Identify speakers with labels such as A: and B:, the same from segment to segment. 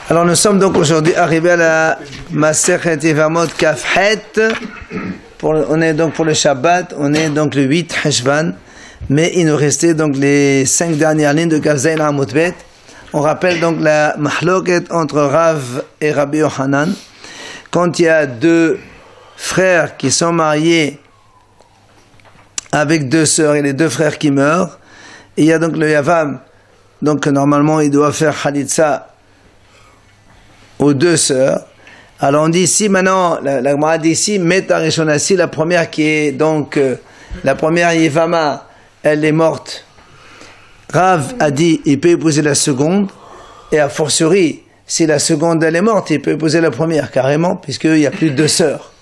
A: Alors nous sommes donc aujourd'hui arrivés à la Masechet Yevamot Kafhet. On est donc pour le Shabbat, on est donc le 8 Heshvan, mais il nous restait donc les 5 dernières lignes de Kaf Zayin Amud Bet. On rappelle donc la mahloket entre Rav et Rabbi Yochanan. Quand il y a deux frères qui sont mariés avec deux sœurs et les deux frères qui meurent, il y a donc le Yavam, donc normalement il doit faire Khalitsa aux deux sœurs. Alors on dit ici maintenant, la Gemara dit ici, Meta Rishona, si la première qui est donc, la première Yevama, elle est morte. Rav a dit, il peut épouser la seconde, et a fortiori, si la seconde elle est morte, il peut épouser la première, carrément, puisqu'il n'y a plus de deux sœurs.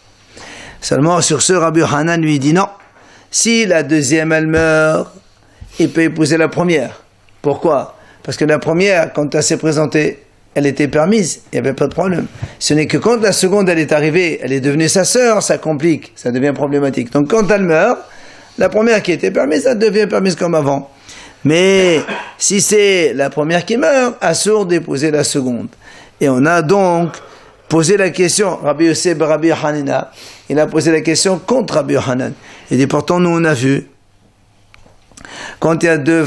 A: Seulement sur ce, Rabbi Yochanan lui dit non. Si la deuxième elle meurt, il peut épouser la première. Pourquoi? Parce que la première, quand elle s'est présentée, elle était permise, il n'y avait pas de problème. Ce n'est que quand la seconde elle est arrivée, elle est devenue sa sœur, ça complique, ça devient problématique. Donc quand elle meurt, la première qui était permise, elle devient permise comme avant. Mais si c'est la première qui meurt, assourd d'épouser la seconde. Et on a donc posé la question, Rabbi Yosef, Rabbi Hanina, il a posé la question contre Rabbi Yochanan. Il dit pourtant nous on a vu, quand il y a deux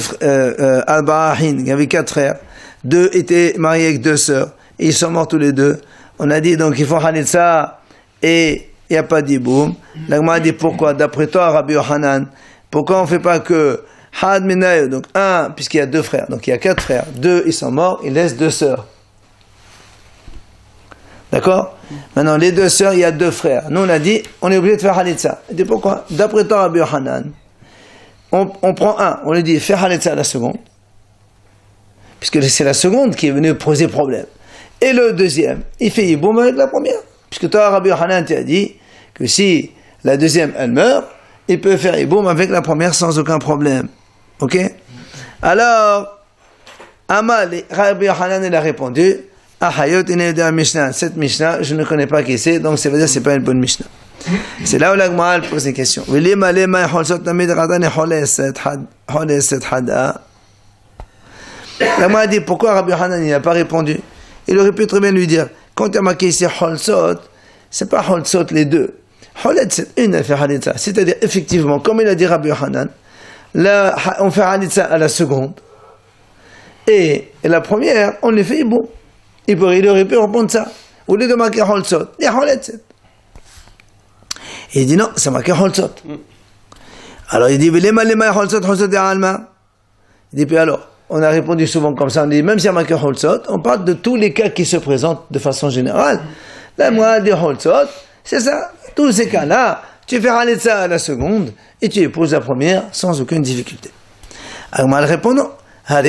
A: Al-Barahin, il y avait 4 frères, 2 étaient mariés avec 2 sœurs, et ils sont morts tous les 2. On a dit donc il faut Hanitza et il n'y a pas d'Iboum. La Gemara a dit pourquoi? D'après toi, Rabbi Yochanan, pourquoi on ne fait pas que Had Minayo, donc 1, puisqu'il y a 2 frères, donc il y a 4 frères, 2 ils sont morts, il laisse 2 sœurs. D'accord? Maintenant, les 2 sœurs, il y a 2 frères. Nous on a dit, on est obligé de faire Hanitza. Il dit pourquoi? D'après toi, Rabbi Yochanan, on prend 1, on lui dit fais Hanitza à la seconde, puisque c'est la seconde qui est venue poser problème. Et le deuxième, il fait Yiboum avec la première. Puisque toi, Rabbi Yochanan, tu as dit que si la deuxième, elle meurt, il peut faire Yiboum avec la première sans aucun problème. Ok? Alors, Amal, Rabbi Yochanan, il a répondu, Ahayot, Mishnah. Cette Mishnah, je ne connais pas qui c'est, donc ça veut dire que ce n'est pas une bonne Mishnah. C'est là où la Gemara pose des questions. La Gemara dit pourquoi Rabbi Yochanan n'a pas répondu. Il aurait pu très bien lui dire quand il y a marqué ici Holzot, c'est pas Holzot les deux. Holet c'est une elle fait Halitza. C'est-à-dire effectivement, comme il a dit Rabbi Yochanan, là on fait Halitza à la seconde et la première on les fait bon. Il aurait pu répondre ça. Au lieu de marquer Holzot, il y a Holet c'est. Et il dit non, c'est marqué Holzot. Alors il dit Holzot Alma. Il dit puis alors. On a répondu souvent comme ça, on dit, même si y a marqué Holzot, on parle de tous les cas qui se présentent de façon générale. Là, moi, dit Holzot, c'est ça. Tous ces cas-là, tu fais Halitza à la seconde, et tu épouses la première sans aucune difficulté. Alors, moi, elle répond non. Parce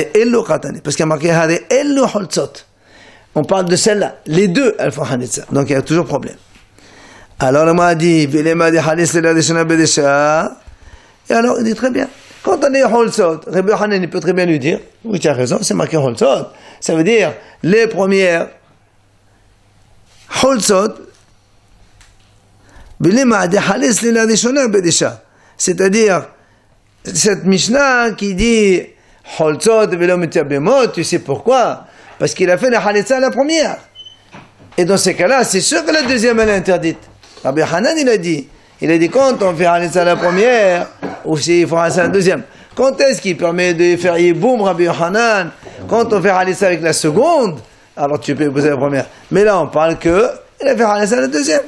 A: qu'il y a marqué Hare Ellu Holzot. On parle de celle-là. Les deux, elles font Halitza. Donc, il y a toujours problème. Alors, moi, elle dit, et alors, il dit très bien. Quand on est Holzot, Rabbi Yochanan il peut très bien lui dire, oui tu as raison, c'est marqué Holzot, ça veut dire les premières Holzot, c'est-à-dire cette Mishnah qui dit Holzot, tu sais pourquoi? Parce qu'il a fait la Halitza à la première. Et dans ces cas-là, c'est sûr que la deuxième elle est interdite. Rabbi Yochanan il a dit quand on fait Halitza à la première, ou s'il faut Halitza à la deuxième. Quand est-ce qu'il permet de faire Yiboum, Rabbi Yochanan? Quand on fait Halitza avec la seconde, alors tu peux épouser la première. Mais là, on parle que il a fait Halitza à la deuxième.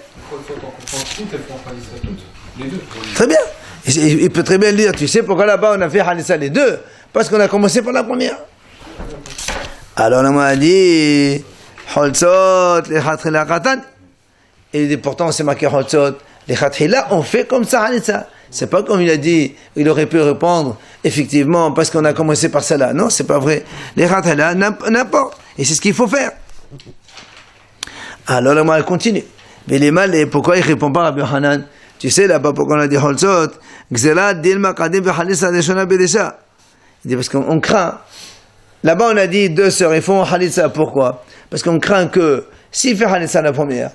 A: Très bien. Il peut très bien le dire, tu sais pourquoi là-bas on a fait Halitza les deux? Parce qu'on a commencé par la première. Alors là, on a dit, Holzot, les Khatrila Khatan. Et il dit pourtant c'est marqué Holzot. Les Khatrila, on fait comme ça Halitza. C'est pas comme il a dit, il aurait pu répondre, effectivement, parce qu'on a commencé par cela. Non, c'est pas vrai. Les Khatrila, n'importe. Et c'est ce qu'il faut faire. Alors là, moi, elle continue. Mais les mal, et pourquoi il répond pas à Rabbi Yochanan? Tu sais, là-bas, pourquoi on a dit Holzot? Gzela, Dilma, Kadim, Halitza, Deshona, Bedesha. Il dit parce qu'on craint. Là-bas, on a dit 2 sœurs, ils font Halitza. Pourquoi? Parce qu'on craint que, s'il fait Halitza la première,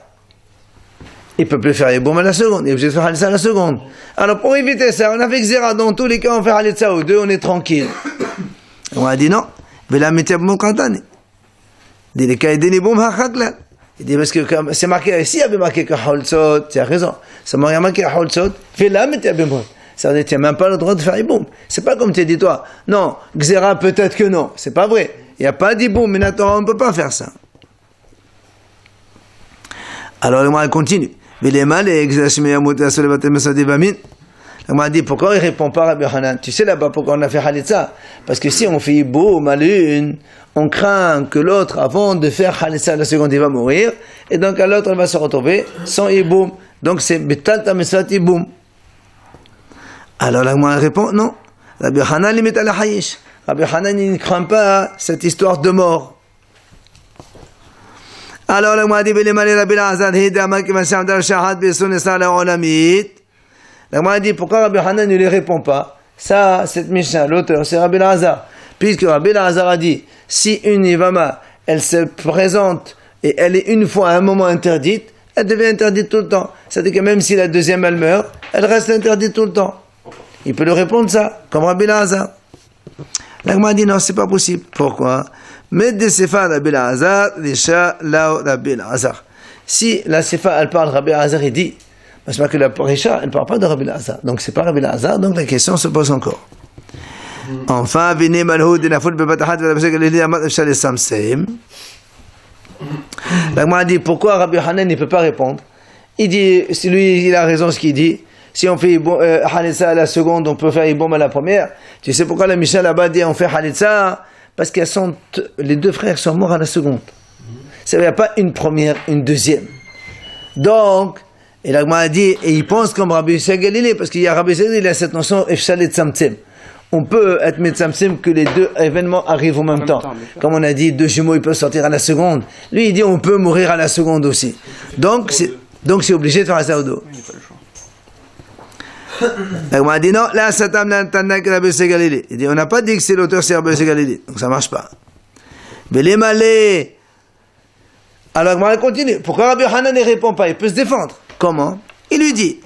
A: il ne peut plus faire Yiboum à la seconde, il est obligé de faire Halitza à la seconde. Alors pour éviter ça, on a fait Xéra, dans tous les cas on fait Halitza aux 2, on est tranquille. On a dit non, Il dit les Kaïdin Iboum Hachaklan. Il dit parce que c'est marqué, s'il y avait marqué que Haolzot, tu as raison, ça m'a marqué Haolzot, fais-la, mais tu as bien. Ça veut dire tu n'as même pas le droit de faire Iboum. C'est pas comme tu dis toi, non, Xéra peut-être que non, c'est pas vrai. Il n'y a pas d'Iboum, mais maintenant on ne peut pas faire ça. Alors le Gemara continue. Mais les mal et on m'a dit pourquoi il répond pas à Rabbi Hanan. Tu sais là-bas pourquoi on a fait Halitza? Parce que si on fait Iboum à l'une, on craint que l'autre, avant de faire Halitza la seconde, il va mourir, et donc à l'autre, elle va se retrouver sans Iboum. Donc c'est Betal Tamesat Iboum. Alors là, moi, elle répond non. Rabbi Hanan limite à la Hayish. Rabbi Hanan, il ne craint pas cette histoire de mort. Alors là, moi, dit Rabbi Azad, Hidama qui va s'amdar Shahad Besun Esala Olamit. La Gemara dit pourquoi Rabbi Hanan ne lui répond pas. Ça, cette Mishnah, l'auteur, c'est Rabbi Lazar. Puisque Rabbi Lazar a dit, si une Ivama, elle se présente et elle est une fois à un moment interdite, elle devient interdite tout le temps. C'est-à-dire que même si la deuxième elle meurt, elle reste interdite tout le temps. Il peut lui répondre ça, comme Rabbi Lazar. La Gemara dit non, c'est pas possible. Pourquoi? Mais de Sefa Rabbi Lazar, Lisha Lao Rabbi Lazar. Si la Sefa elle parle, Rabbi Lazar il dit, parce que la Risha, elle ne parle pas de Rabbi Lazar. Donc c'est pas Rabbi Lazar, donc la question se pose encore. Enfin, Vini Malhoud, la foule Bebatahat, la Samseim. La Gemara dit pourquoi Rabbi Hanan ne peut pas répondre. Il dit, si lui il a raison ce qu'il dit. Si on fait Halitza à la seconde, on peut faire Iboum à la première. Tu sais pourquoi la Mishnah là-bas dit on fait Halitza? Parce que les deux frères sont morts à la seconde. Ça veut dire pas une première, une deuxième. Donc, et la Gemara dit, et il pense comme Rabbi Yossi Galilée, parce qu'il y a Rabbi Yossi Galilée, il a cette notion Efshal et Tzamtzem. On peut être Metzamtzem que les deux événements arrivent en même temps. Comme on a dit, deux jumeaux, ils peuvent sortir à la seconde. Lui, il dit, on peut mourir à la seconde aussi. Donc, c'est obligé de faire un saoudo. La Gemara dit, non, là, Satam l'antanak Rabbi Yossi Galilée. Il dit, on n'a pas dit que c'est l'auteur, c'est Rabbi Yossi Galilée. Donc ça marche pas. Mais les malais. Alors, la Gemara continue. Pourquoi Rabbi Hanan ne répond pas? Il peut se défendre. Comment? Il lui dit,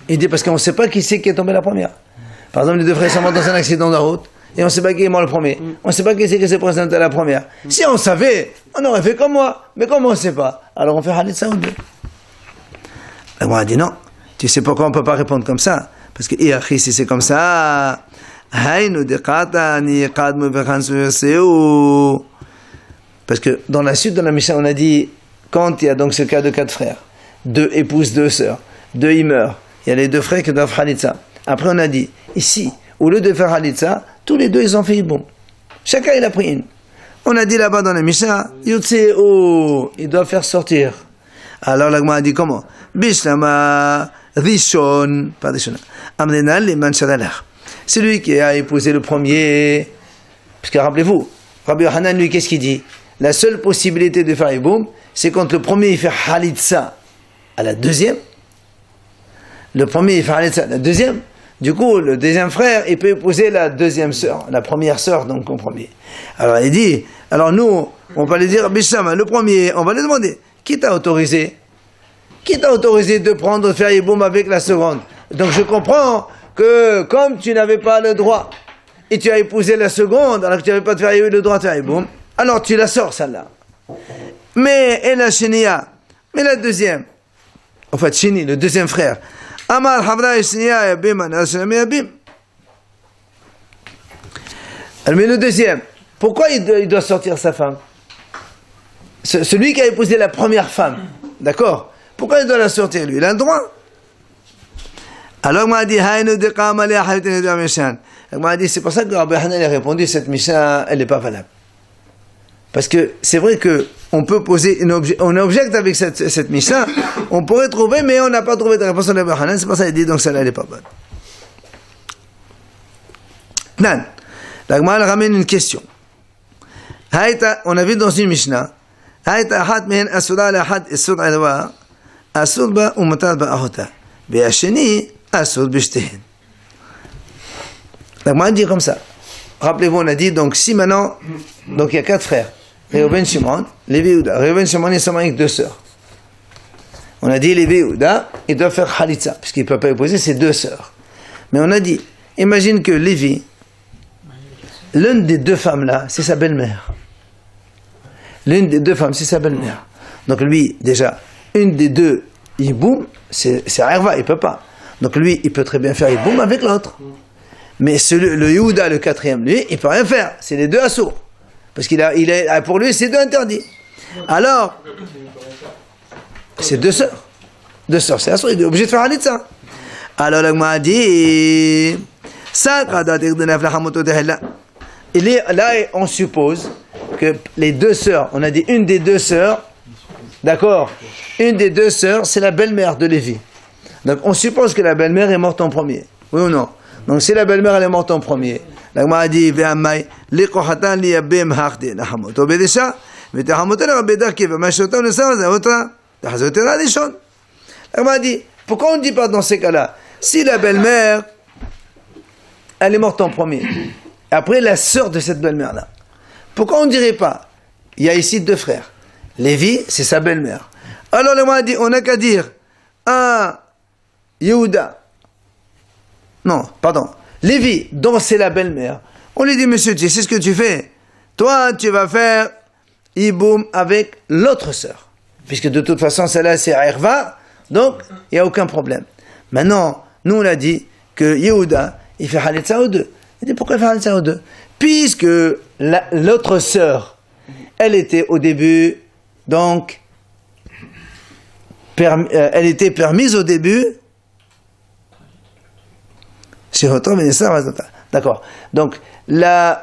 A: il dit parce qu'on ne sait pas qui c'est qui est tombé la première. Par exemple, les deux frères sont morts dans un accident de la route et on ne sait pas qui est mort le premier. On ne sait pas qui c'est qui s'est présenté à la première. Si on savait, on aurait fait comme moi. Mais comme on ne sait pas, alors on fait Halitza ou deux. La Gemara dit non. Tu sais pourquoi on ne peut pas répondre comme ça? Parce que si c'est comme ça, parce que dans la suite de la Mishnah, on a dit quand il y a donc ce cas de 4 frères, 2 épouses, 2 sœurs, 2 ils meurent, il y a les 2 frères qui doivent Halitza. Après on a dit, ici, au lieu de faire Halitza, tous les 2 ils ont fait Iboum. Chacun il a pris une. On a dit là-bas dans la Mishnah, Yutseo, ils doivent faire sortir. Alors la Gemara a dit comment? Bishlama Rishon, pas Rishon, Amnena Liman Shadalar. Celui qui a épousé le premier, parce que rappelez-vous, Rabbi Hanan lui qu'est-ce qu'il dit? La seule possibilité de faire Iboum, c'est quand le premier il fait Halitza à la deuxième. Le premier il fait Halitza à la deuxième. Du coup, le deuxième frère, il peut épouser la deuxième sœur, la première sœur, donc en premier. Alors il dit, alors nous, on va lui dire, Bishama, le premier, on va lui demander, qui t'a autorisé? Qui t'a autorisé de prendre, de faire Iboum avec la seconde? Donc je comprends que comme tu n'avais pas le droit, et tu as épousé la seconde, alors que tu n'avais pas le droit de faire Iboum, alors tu la sors celle-là. Mais, et la Shenia, mais la deuxième, en fait, Shini, le deuxième frère, Amar Havra Shenia Yabim, Anashanami Yabim. Mais le deuxième, pourquoi il doit sortir sa femme? Celui qui a épousé la première femme, d'accord? Pourquoi il doit la sortir lui? Il a le droit. Alors, m'a dit, c'est pour ça que Rabbi Hanan a répondu, cette Mishnah, elle n'est pas valable. Parce que c'est vrai que on peut poser on objecte avec cette Mishnah, on pourrait trouver, mais on n'a pas trouvé de réponse à Rabbi Hanan, c'est pour ça qu'il dit, donc celle-là, elle n'est pas bonne. Nan, la Gemara ramène une question. On a vu dans une Mishnah, Haïta Ahat Mehen Asura Lahad Esur Alwa, Asur Ba Umatat Ba Ahota, Be'asheni Asur Bishtehen. La Gemara dit comme ça. Rappelez-vous, on a dit, donc si maintenant, donc il y a 4 frères, Reuven, Shimon, Lévi, Yehuda. Reuven, Shimon, ils sont mariés avec 2 sœurs. On a dit, Lévi, Yehuda, ils doivent faire Halitza, puisqu'ils ne peuvent pas épouser ses 2 sœurs. Mais on a dit, imagine que Lévi, l'une des deux femmes là, c'est sa belle-mère. L'une des deux femmes, c'est sa belle-mère. Donc lui, déjà, une des deux, Yiboum, c'est Erva, il peut pas. Donc lui, il peut très bien faire Yiboum avec l'autre. Mais le Yehuda, le quatrième, lui, il peut rien faire. C'est les deux assourds. Parce pour lui, c'est deux interdits. Alors, c'est deux sœurs. Deux sœurs, c'est assourd, il est obligé de faire un lit de ça. Alors, le Gemara dit, là, on suppose que les deux sœurs, on a dit une des deux sœurs, d'accord, une des deux sœurs, c'est la belle-mère de Lévi. Donc, on suppose que la belle-mère est morte en premier. Oui ou non? Donc, si la belle-mère, elle est morte en premier, la Gemara dit, Ve'amai, liqohatan liyabim hachdi, nahamoto bedesha, ve'tahamoto l'rabedaki, ve'mashotan le savazavotra, tahazotera lishon. La Gemara dit, pourquoi on ne dit pas dans ces cas-là, si la belle-mère, elle est morte en premier, après la sœur de cette belle-mère-là, pourquoi on ne dirait pas, il y a ici deux frères, Lévi, c'est sa belle-mère. Alors la Gemara dit, on n'a qu'à dire, Yehuda, non, pardon, Lévi, dont c'est la belle-mère, on lui dit, monsieur, tu sais ce que tu fais? Toi, tu vas faire Yiboum avec l'autre sœur. Puisque de toute façon, celle-là, c'est Erva, donc il n'y a aucun problème. Maintenant, nous, on a dit que Yehuda, il fait Halitza aux deux. Il dit, pourquoi il fait Halitza aux deux? Puisque l'autre sœur, elle était au début, donc, elle était permise au début. D'accord. Donc, là,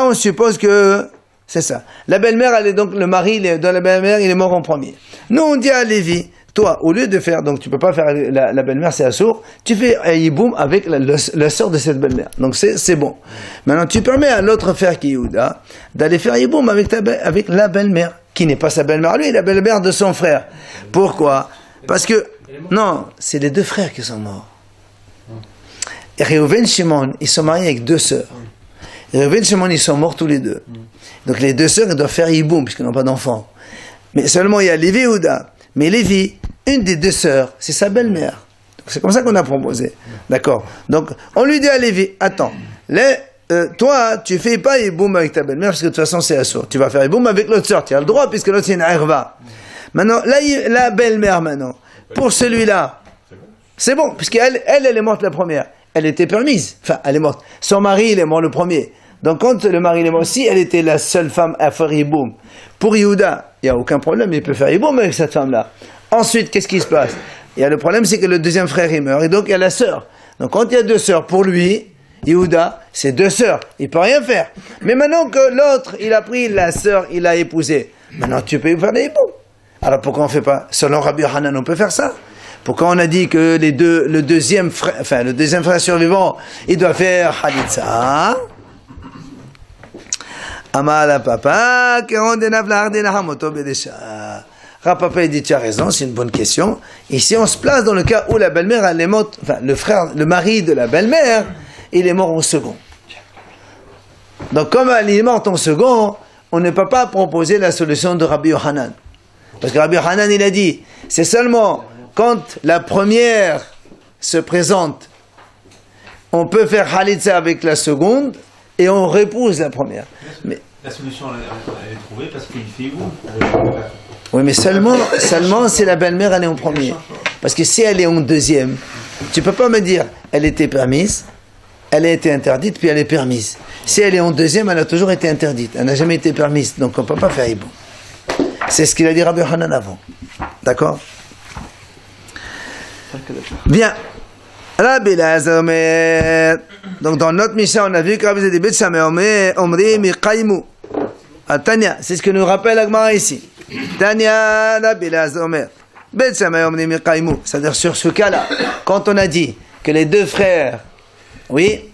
A: on suppose que c'est ça. La belle-mère, elle est donc, le mari de la belle-mère, il est mort en premier. Nous, on dit à Lévi, toi, au lieu de faire, donc tu peux pas faire la belle-mère, c'est assourd, tu fais un Yiboum avec la sœur de cette belle-mère. Donc c'est bon. Maintenant, tu permets à l'autre frère qui est Yehuda d'aller faire Yiboum avec la belle-mère, qui n'est pas sa belle-mère, lui, la belle-mère de son frère. Pourquoi? Parce que, non, c'est les deux frères qui sont morts. Et Reuven et Shimon, ils sont mariés avec deux sœurs. Et Reuven et Shimon, ils sont morts tous les deux. Donc les deux sœurs, ils doivent faire Yiboum, puisqu'ils n'ont pas d'enfants. Mais seulement il y a Lévi et Yehuda. Mais Lévi, une des deux sœurs, c'est sa belle-mère. C'est comme ça qu'on a proposé. D'accord. Donc, on lui dit à Lévi, attends, toi, tu fais pas Yiboum avec ta belle-mère, parce que de toute façon, c'est assourd. Tu vas faire Yiboum avec l'autre sœur. Tu as le droit, puisque l'autre, c'est une Erva. Maintenant, la belle-mère, maintenant, pour celui-là, c'est bon, puisqu'elle est morte la première. Elle était permise. Enfin, elle est morte. Son mari, il est mort le premier. Donc, quand le mari est mort, si elle était la seule femme à faire Yiboum, pour Yehuda, il n'y a aucun problème, il peut faire Yiboum avec cette femme-là. Ensuite, qu'est-ce qui se passe? Il y a le problème, c'est que le deuxième frère, il meurt, et donc il y a la sœur. Donc, quand il y a deux sœurs, pour lui, Yehuda, c'est deux sœurs. Il peut rien faire. Mais maintenant que l'autre, il a pris la sœur, il l'a épousée, maintenant tu peux faire des Yiboum. Alors, pourquoi on ne fait pas? Selon Rabbi Hanan, on peut faire ça. Pourquoi on a dit que le deuxième frère survivant, il doit faire Halitza? Amala papa, Rapapa dit, tu as raison, c'est une bonne question. Ici, on se place dans le cas où la belle-mère, elle est morte, enfin, le mari de la belle-mère, il est mort en second. Donc, comme elle est morte en second, on ne peut pas proposer la solution de Rabbi Yohanan. Parce que Rabbi Yohanan, il a dit, c'est seulement quand la première se présente, on peut faire Halitza avec la seconde, et on répouse la première. Mais
B: la solution, elle est trouvée parce qu'il fait où?
A: Oui, mais seulement si la belle-mère, elle est en premier. Parce que si elle est en deuxième, tu peux pas me dire, elle était permise, elle a été interdite, puis elle est permise. Si elle est en deuxième, elle a toujours été interdite. Elle n'a jamais été permise. Donc on ne peut pas faire Yiboum. C'est ce qu'il a dit Rabbi Hanan avant. D'accord? Bien. Rabbi Elazar Omer. Donc dans notre Mishnah, on a vu que Rabbi Zedi Bet Shammai Omri Miqaymu. Tanya, c'est ce que nous rappelle la Gemara ici. Tanya, Rabbi Elazar Omer. Bet Shammai Omri Miqaymu. C'est-à-dire sur ce cas-là, quand on a dit que les deux frères, oui,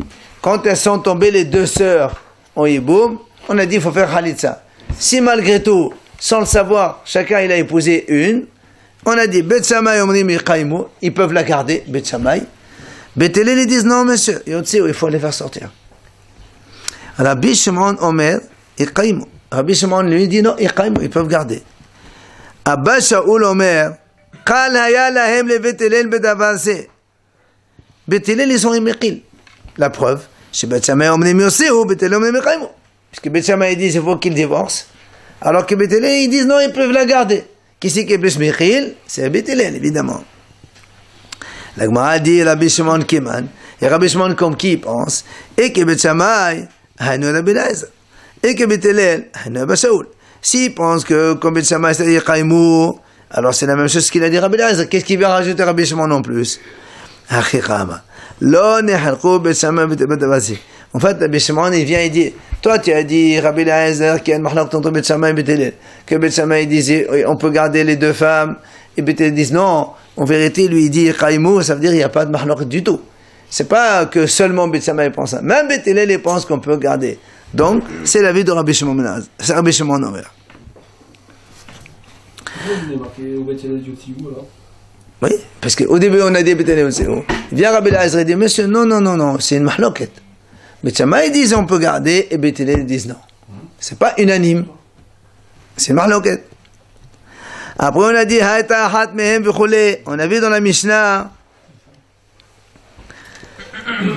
A: quand elles sont tombées les deux sœurs en Yiboum, on a dit qu'il faut faire Halitza. Si malgré tout, sans le savoir, chacun il a épousé une, on a dit Bet Shammai Omri Miqaymu, ils peuvent la garder, Bet Shammai. Bétélé, ils disent non, monsieur, il faut les faire sortir. Rabbi Shimon Omer, Iqaymu. Rabbi Shimon lui dit non, Iqaymu, ils peuvent garder. Abba Shaul Omer, Qal haya lahem le Bétélé bedavar se. Bétélé, ils sont imeqil. La preuve, Chez Beth Shammai, omnem yoseu, Beth Hillel omnem yechaimu. Puisque Beth Shammai dit il faut qu'il divorce, alors que Beth Hillel ils disent non, ils peuvent la garder. Qui c'est qui est plus Michil? C'est Beth Hillel, évidemment. La Gemara dit Rabbi Shimon Kiman, et Rabbi Shimon comme qui pense, et que Beth Shammai, Hainu Rabbi Eliezer, et que Beth Hillel, Hainu Abba Shaul. S'il pense que comme Beth Shammai c'est-à-dire Chaimu, alors c'est la même chose qu'il a dit Rabbi Eliezer. Qu'est-ce qu'il va rajouter Rabbi Shimon non plus? Achichama. Lo nehalchu Beth Shammai b'tebet avasi. En fait, Rabbi Shimon il vient et dit, toi tu as dit Rabbi Eliezer qu'il y a une mahlok entre Beth Shammai et Beth Hillel, que Beth Shammai disait on peut garder les deux femmes, et Beth Hillel dit non. En vérité, lui il dit Chaimu, ça veut dire il n'y a pas de mahlok du tout. C'est pas que seulement Beth Shammai pense ça. Même Beth Hillel il pense qu'on peut garder. Donc, c'est l'avis de Rabbi Shimon Menaz. C'est Rabbi Shimon Omer.
C: Vous marqué au Beth Hillel Yotsiou alors?
A: Oui, parce qu'au début on a dit Beth Hillel Yotsiou. Vient Rabbi Eliezer et dit monsieur, non, c'est une mahloket. Beth Shammai disent on peut garder et Beth Hillel disent non. C'est pas unanime. C'est une mahloket. Après on a dit Haïta Hat Mehem V'chole. On a vu dans la Mishnah.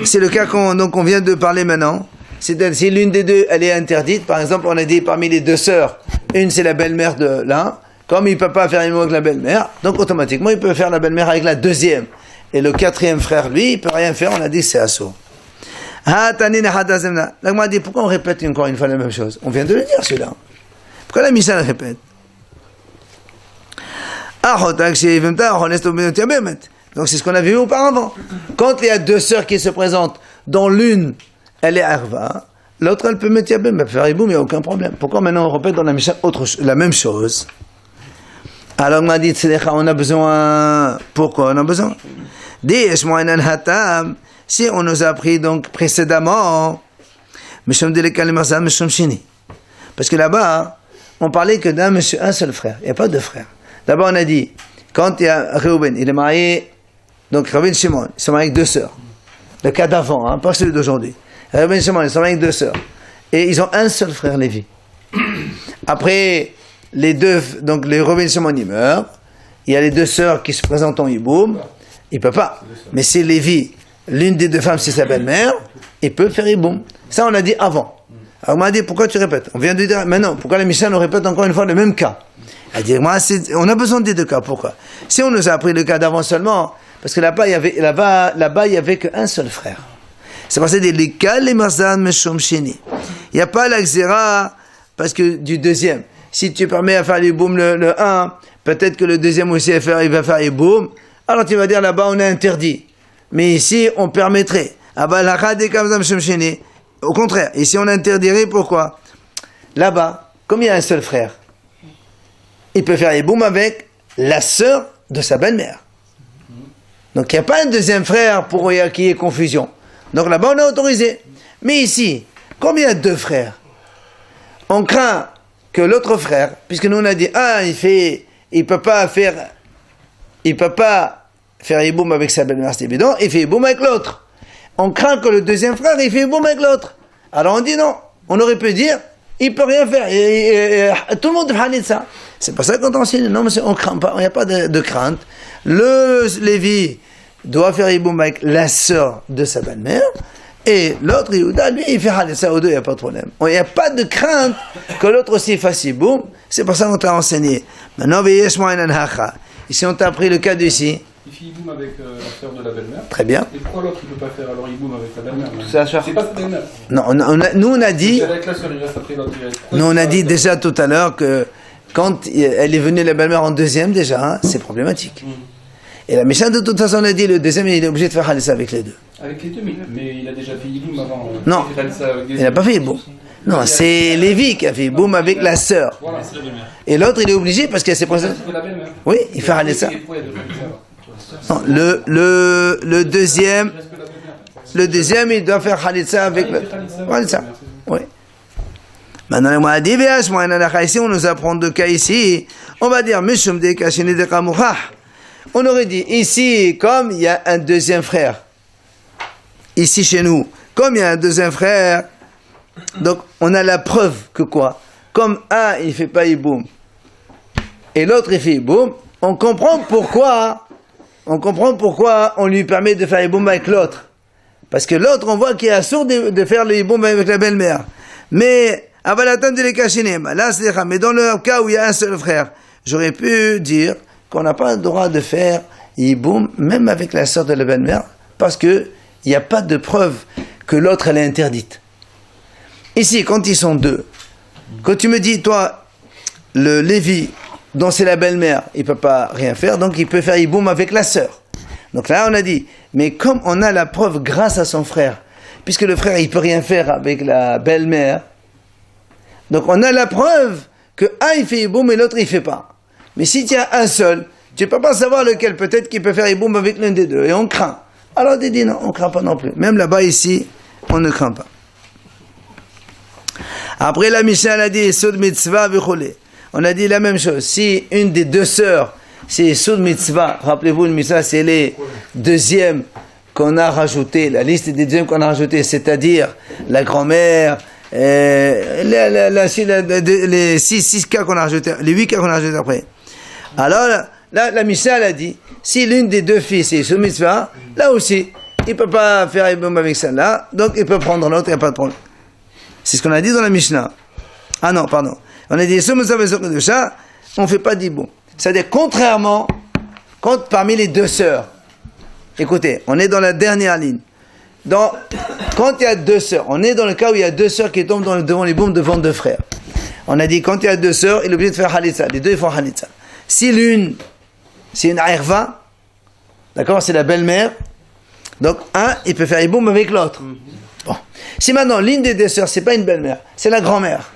A: C'est le cas qu'on vient de parler maintenant. C'est-à-dire si l'une des deux elle est interdite, par exemple on a dit parmi les deux sœurs, une c'est la belle-mère de l'un, comme il ne peut pas faire une avec la belle-mère, donc automatiquement il peut faire la belle-mère avec la deuxième. Et le quatrième frère lui, il ne peut rien faire, on a dit c'est assourd. La Gemara dit pourquoi on répète encore une fois la même chose? On vient de le dire celui-là. Pourquoi la Mishnah le répète? Donc c'est ce qu'on a vu auparavant. Quand il y a deux sœurs qui se présentent, dont l'une elle est Arva, l'autre elle peut mettre Yabem, elle peut faire Iboum, il n'y a aucun problème. Pourquoi maintenant on répète dans la Mishnah la même chose? Alors on a dit, on a besoin. Pourquoi on a besoin? Si on nous a appris donc précédemment, parce que là-bas, on parlait que d'un monsieur, un seul frère, il n'y a pas deux frères. Là-bas on a dit, quand il y a Reuben, il est marié, donc Reuben Shimon, ils sont mariés avec deux sœurs. Le cas d'avant, hein, pas celui d'aujourd'hui. Reuben Shimon, ils sont mariés avec deux sœurs. Et ils ont un seul frère, Lévi. Après, les deux, donc les Reuben Shimon, ils meurent. Il y a les deux sœurs qui se présentent en Iboum. Il ne peut pas. Mais c'est Lévi, l'une des deux femmes, c'est sa belle-mère, il peut faire Iboum. Ça, on l'a dit avant. Alors, on m'a dit, pourquoi tu répètes? On vient de dire, maintenant, pourquoi la Mishnah nous répète encore une fois le même cas? Elle dit, moi, on a besoin des deux cas. Pourquoi? Si on nous a appris le cas d'avant seulement, parce que là-bas, il y avait qu'un seul frère. C'est parce que les cas, les marzan, meshom sheni. Il n'y a pas la xéra, parce que du deuxième. Si tu permets à faire l'iboum le 1, peut-être que le deuxième aussi il va faire l'iboum. Alors tu vas dire là-bas on a interdit. Mais ici on permettrait. Au contraire, ici on interdirait, pourquoi? Là-bas, comme il y a un seul frère, il peut faire l'iboum avec la sœur de sa belle-mère. Donc il n'y a pas un deuxième frère pour qu'il y ait confusion. Donc là-bas on a autorisé. Mais ici, comme il y a deux frères, on craint que l'autre frère, puisque nous on a dit, il peut pas faire Iboum avec sa belle-mère, c'est évident, il fait Iboum avec l'autre. On craint que le deuxième frère, il fait Iboum avec l'autre. Alors on dit non, on aurait pu dire, il peut rien faire, tout le monde fait ça. C'est pour ça qu'on enseigne, non monsieur, on craint pas, il n'y a pas de crainte. Le Lévi doit faire Iboum avec la sœur de sa belle-mère, et l'autre, Yehuda, lui, il fait Halissa aux deux, il n'y a pas de problème. Il n'y a pas de crainte que l'autre aussi fasse Iboum, c'est pour ça qu'on t'a enseigné. Maintenant, ici on t'a appris le cas d'ici.
C: Il fait Iboum avec la sœur de la belle-mère.
A: Très bien.
C: Et pourquoi l'autre ne peut pas faire alors Iboum avec la belle-mère?
A: C'est
C: pas sa belle-mère.
A: Non, nous on a dit.
C: Avec la sœur, il reste après l'autre.
A: Nous on a dit déjà tout à l'heure que quand elle est venue la belle-mère en deuxième déjà, hein, c'est problématique. Et la Mishnah de toute façon on a dit le deuxième il est obligé de faire Halissa avec les deux.
C: Avec les deux, mais il a déjà fait Iboum avant.
A: Non, il n'a pas fait Iboum. Non, c'est Lévi qui a fait Iboum avec la sœur.
C: Voilà.
A: Et l'autre il est obligé parce qu'elle s'est présentée. Oui, il fait Halissa. Non, le deuxième, il doit faire Khalitsa avec le Khalitsa. Oui. Maintenant, on a dit, ici, on nous apprend deux cas ici. On va dire, on aurait dit, ici, comme il y a un deuxième frère, ici chez nous, comme il y a un deuxième frère, donc on a la preuve que quoi? Comme un, il fait pas Iboum, et l'autre, il fait Iboum, on comprend pourquoi on lui permet de faire Iboum avec l'autre. Parce que l'autre, on voit qu'il est assourd de faire le hiboum avec la belle-mère. Mais, avalatan de l'ékachinim, là, c'est mais dans le cas où il y a un seul frère, j'aurais pu dire qu'on n'a pas le droit de faire hiboum, même avec la sœur de la belle-mère, parce que il n'y a pas de preuve que l'autre, elle est interdite. Ici, quand ils sont deux, quand tu me dis, toi, le Lévi, dont c'est la belle-mère, il ne peut pas rien faire, donc il peut faire hiboum avec la sœur. Donc là, on a dit, mais comme on a la preuve grâce à son frère, puisque le frère, il ne peut rien faire avec la belle-mère, donc on a la preuve que un, il fait hiboum et l'autre, il ne fait pas. Mais si tu as un seul, tu ne peux pas savoir lequel, peut-être qu'il peut faire hiboum avec l'un des deux, et on craint. Alors on dit non, on ne craint pas non plus. Même là-bas, ici, on ne craint pas. Après la Mishnah, elle a dit Soud mitzvah v'chole. On a dit la même chose. Si une des deux sœurs, c'est Soud mitzvah, rappelez-vous, une mitzvah, c'est les deuxièmes qu'on a rajouté, la liste des deuxièmes qu'on a rajouté, c'est-à-dire la grand-mère, les 6 cas qu'on a rajouté, les 8 cas qu'on a rajouté après. Alors là, la Mishnah, elle a dit si l'une des deux filles c'est Soud mitzvah, là aussi, il ne peut pas faire hiboum avec celle-là, donc il peut prendre l'autre, il n'y a pas de problème. C'est ce qu'on a dit dans la Mishnah. Ah non, pardon. On a dit, on ne fait pas d'hiboum. C'est-à-dire, contrairement, parmi les deux sœurs, écoutez, on est dans la dernière ligne. Quand il y a deux sœurs, on est dans le cas où il y a deux sœurs qui tombent devant l'hiboum devant deux frères. On a dit, quand il y a deux sœurs, il est obligé de faire halitza. Les deux, ils font halitza. Si l'une, c'est une airva, d'accord, c'est la belle-mère, donc un, il peut faire hiboum avec l'autre. Bon. Si maintenant l'une des deux sœurs, c'est pas une belle-mère, c'est la grand-mère.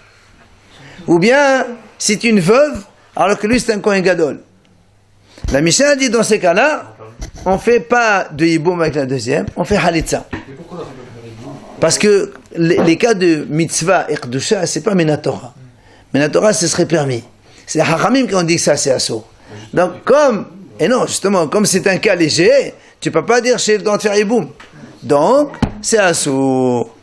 A: Ou bien c'est une veuve, alors que lui c'est un Kohen Gadol. La Mishnah dit dans ces cas-là, on fait pas de hiboum avec la deuxième, on fait halitza. Parce que les cas de mitzvah et kedusha, c'est pas Minatora. Minatora, ce serait permis. C'est les Hachamim qui ont dit que ça c'est assour. Donc et non, justement, comme c'est un cas léger, tu peux pas dire chez le temps de faire hiboum. Donc, c'est assour.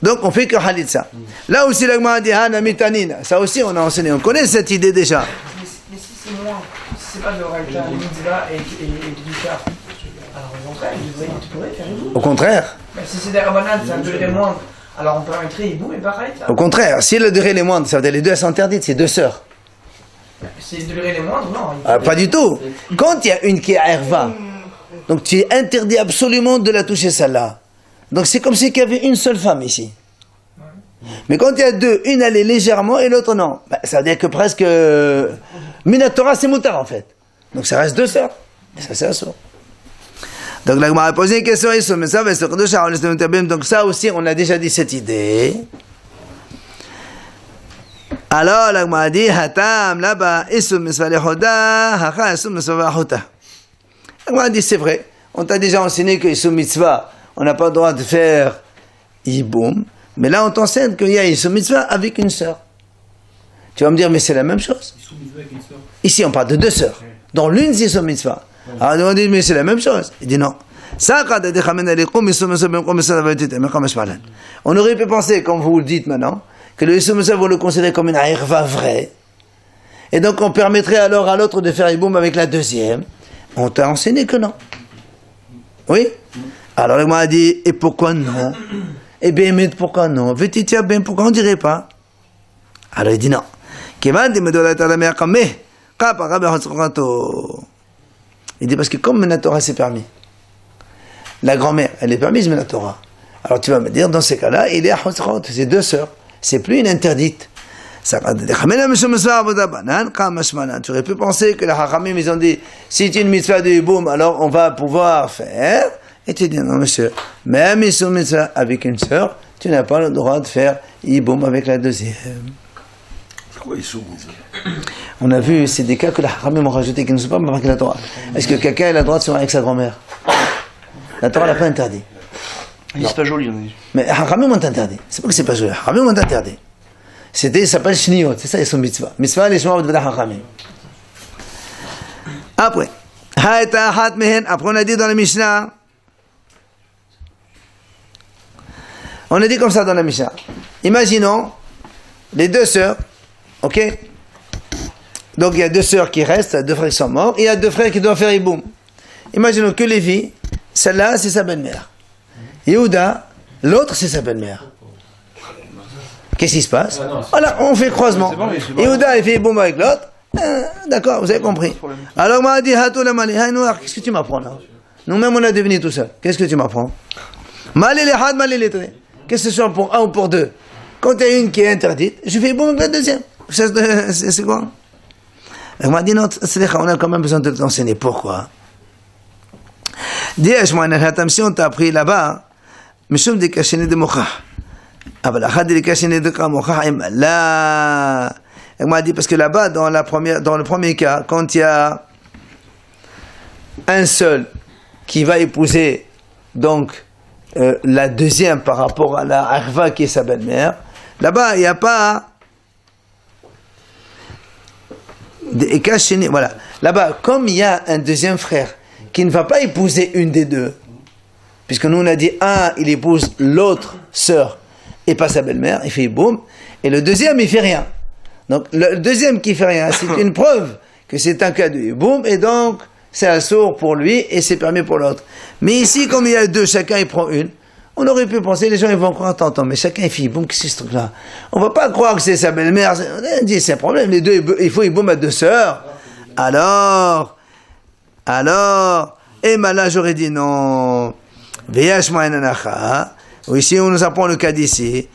A: Donc, on fait que halitza. Là aussi, la Gemara dit Hana mitanina. Ça aussi, on a enseigné. On connaît cette idée déjà.
D: Mais si c'est moins, si c'est pas de Raïta, mitzvah et Kedusha, alors au contraire, tu pourrais faire hiboum.
A: Au contraire.
D: Mais si c'est des rabbanan, c'est un degré moindre, alors on permettrait hiboum et pas Raïta.
A: Au contraire, si le degré est moindre, ça veut dire les deux elles sont interdites, c'est deux sœurs.
D: Si le degré est moindre, non.
A: Pas du tout. Quand il y a une qui est erva, donc tu es interdit absolument de la toucher celle-là. Donc c'est comme si il y avait une seule femme ici. Mais quand il y a deux, une elle est légèrement et l'autre non. Ça veut dire que presque Minatora c'est moutar en fait. Donc ça reste deux sœurs. Et ça c'est assour. Donc là, on m'a posé une question ici, mais ça va se donc ça aussi on a déjà dit cette idée. Alors là, on m'a dit hatam là-bas isum misva lehoda hacha isum misva vahota. On m'a dit c'est vrai. On t'a déjà enseigné que isum mitzvah on n'a pas le droit de faire hiboum, mais là on t'enseigne qu'il y a isum mitzvah avec une sœur. Tu vas me dire mais c'est la même chose. Ici on parle de deux sœurs, dont l'une c'est isum mitzvah. Alors on dit mais c'est la même chose. Il dit non. On aurait pu penser, comme vous le dites maintenant, que le isum mitzvah vous le considérez comme une aïrva vraie, et donc on permettrait alors à l'autre de faire hiboum avec la deuxième. On t'a enseigné que non. Oui. Alors il m'a dit, et pourquoi non? Eh bien, mais pourquoi non? Vetitia ben, pourquoi on dirait pas? Alors il dit non. Il dit parce que comme Minatora c'est permis, la grand-mère elle est permise Minatora. Alors tu vas me dire dans ces cas-là, il est à Hosrot, c'est deux sœurs, c'est plus une interdite. Tu aurais pu penser que les Hachamim ils ont dit si tu es une mitzvah de hiboum alors on va pouvoir faire. Et tu dis, non monsieur, même isum mitzvah avec une sœur, tu n'as pas le droit de faire hiboum avec la deuxième.
E: C'est quoi isum mitzvah?
A: On a vu, c'est des cas que les Hachamim ont rajouté qui ne sont pas marqués la Torah. Est-ce que quelqu'un a le droit de se marier avec sa grand-mère? La Torah l'a pas interdit.
B: C'est pas joli, on a dit.
A: Mais les Hachamim ont interdit. C'est pas que c'est pas joli. Les Hachamim ont interdit. Ça s'appelle Shniot, c'est ça, isum mitzvah. Mitzvah, les Shema, de Hachamim. Après, on a dit dans la Mishnah, on a dit comme ça dans la Mishnah. Imaginons les deux sœurs, ok? Donc il y a deux sœurs qui restent, deux frères qui sont morts, et il y a deux frères qui doivent faire hiboum. Imaginons que Lévi, celle-là c'est sa belle-mère. Yehuda, l'autre c'est sa belle-mère. Qu'est-ce qui se passe? Voilà, on fait croisement. Yehuda, il fait boum avec l'autre. D'accord, vous avez compris. Alors, m'a dit, qu'est-ce que tu m'apprends là? Nous-mêmes, on a deviné tout seul. Qu'est-ce que tu m'apprends? Qu'est-ce que ce soit pour un ou pour deux? Quand il y a une qui est interdite, je fais bon avec la deuxième. C'est quoi? Elle m'a dit non, on a quand même besoin de t'enseigner. Pourquoi? Dis, si on t'a appris là-bas, Mishum de Kachene de Mocha. אבל אחד לקשי נדקה מוכח עם là. Elle m'a dit parce que là-bas dans le premier cas, quand il y a un seul qui va épouser donc la deuxième par rapport à la arva qui est sa belle-mère, là-bas il n'y a pas voilà. Là-bas comme il y a un deuxième frère qui ne va pas épouser une des deux, puisque nous on a dit un il épouse l'autre sœur et pas sa belle-mère, il fait boum, et le deuxième il fait rien. Donc le deuxième qui fait rien, c'est une preuve que c'est un cas de boum, et donc c'est un sourd pour lui et c'est permis pour l'autre. Mais ici, comme il y a deux, chacun il prend une, on aurait pu penser, les gens ils vont croire, attends, mais chacun il fait boum, qu'est-ce que c'est ce truc-là? On va pas croire que c'est sa belle-mère, on dit c'est un problème, les deux, il faut boum à deux sœurs. Alors, et ben là j'aurais dit non. Ici, on nous apprend le cas d'ici.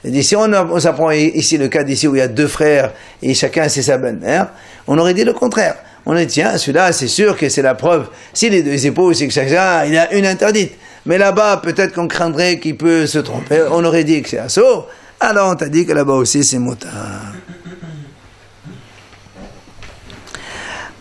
A: Ici, on s'apprend ici le cas d'ici où il y a deux frères et chacun c'est sa belle-mère. On aurait dit le contraire. On dit tiens, celui-là, c'est sûr que c'est la preuve. Si les deux épouses, c'est que chacun, il a une interdite. Mais là-bas, peut-être qu'on craindrait qu'il peut se tromper. On aurait dit que c'est assaut. Alors, on t'a dit que là-bas aussi, c'est motard.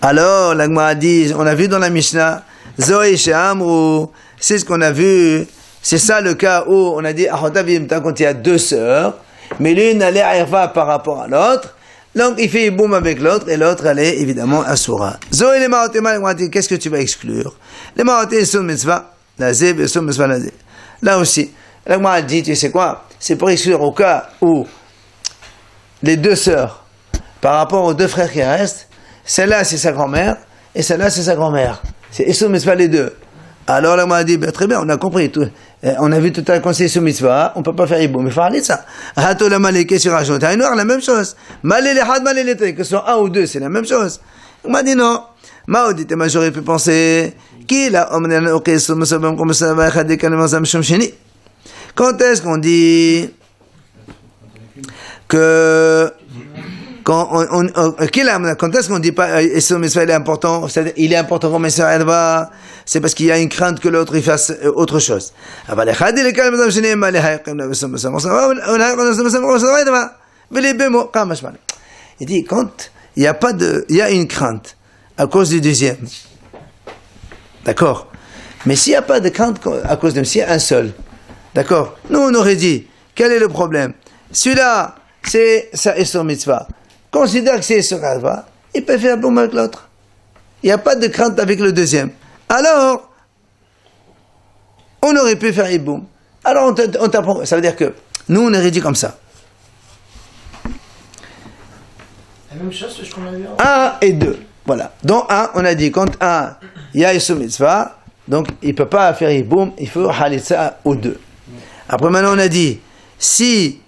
A: Alors, l'Agma dit, on a vu dans la Mishnah, Zoé chez Amrou, c'est ce qu'on a vu, c'est ça le cas où on a dit, quand il y a deux sœurs, mais l'une elle est Arva par rapport à l'autre, donc il fait boum avec l'autre, et l'autre elle est évidemment Asura. Zoé les Maotéma, qu'est-ce que tu vas exclure? Les Maoté sont mitzvah, la zeb et sont mitzvah la zeb. Là aussi, l'Agma dit, tu sais quoi? C'est pour exclure au cas où les deux sœurs, par rapport aux deux frères qui restent, celle-là c'est sa grand-mère, et celle-là c'est sa grand-mère. C'est Issou Mitzvah les deux. Alors là, on m'a dit, très bien, on a compris tout. On a vu tout à l'heure qu'on c'est Issou Mitzvah, on ne peut pas faire Iboum, mais il faut parler de ça. Hato la malé, sur rajoute. Un noir, la même chose. Malé les had, malé les traits, que ce soit un ou deux, c'est la même chose. On m'a dit non. Maudit, et moi j'aurais pu penser, qui là, quand est-ce qu'on dit que quand est-ce qu'on dit pas Issou Mitzvah il est important, c'est-à-dire il est important comme Issou Mitzvah, c'est parce qu'il y a une crainte que l'autre il fasse autre chose. Il dit quand il y a une crainte à cause du deuxième, d'accord, mais s'il n'y a pas de crainte à cause de s'il y a un seul, d'accord, nous on aurait dit quel est le problème, celui-là c'est sa Issou Mitzvah, considère que c'est sur Alva, il peut faire boum avec l'autre. Il n'y a pas de crainte avec le deuxième. Alors, on aurait pu faire Iboum. Alors, on t'apprend. Ça veut dire que nous, on est réduit comme ça.
D: La même chose que ce qu'on a vu.
A: 1 et 2. Voilà. Dans 1, on a dit, quand 1, il y a Issou Mitzvah, donc il ne peut pas faire Iboum, il faut Halitza ou 2. Après, maintenant, on a dit, si